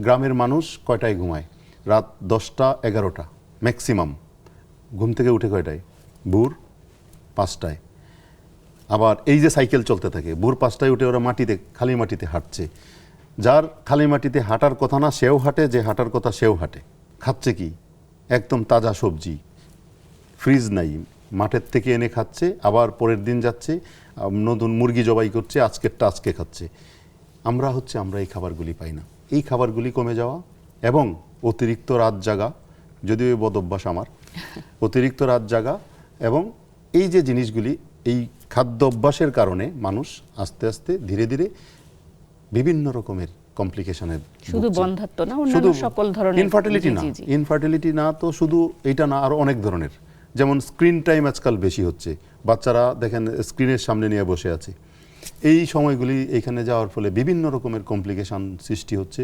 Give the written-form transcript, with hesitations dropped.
গ্রামের মানুষ কয়টায় ঘুমায়? রাত 10টা 11টা ম্যাক্সিমাম। ঘুম থেকে উঠে কয়টায়? ভোর 5টায়। আবার এই যে সাইকেল চলতে থাকে, ভোর 5টায় উঠে ওরা মাটিতে, খালি মাটিতে হাঁটছে। যার খালি মাটিতে হাঁটার কথা না সেও হাঁটে, যে হাঁটার কথা সেও হাঁটে। খাচ্ছে কি? একদম তাজা সবজি, ফ্রিজ নাই, মাঠের থেকে এনে খাচ্ছে, আবার পরের দিন যাচ্ছে নতুন মুরগি জবাই করছে, আজকেরটা আজকে খাচ্ছে। আমরা এই খাবারগুলি পাই না। এই খাবারগুলি কমে যাওয়া এবং অতিরিক্ত রাত জাগা, যদিও এই বদ অভ্যাস আমার, অতিরিক্ত রাত জাগা এবং এই যে জিনিসগুলি, এই খাদ্য অভ্যাসের কারণে মানুষ আস্তে আস্তে ধীরে ধীরে বিভিন্ন রকমের কমপ্লিকেশনের, শুধু বন্ধ্যাত্ব না, অন্যান্য সকল ধরনের ইনফার্টিলিটি না, ইনফার্টিলিটি না তো শুধু এইটা না, আরো অনেক ধরনের। যেমন স্ক্রিন টাইম আজকাল বেশি হচ্ছে, বাচ্চারা দেখেন স্ক্রিনের সামনে নিয়ে বসে আছে। এই সময়গুলি এখানে যাওয়ার ফলে বিভিন্ন রকমের কমপ্লিকেশন সৃষ্টি হচ্ছে।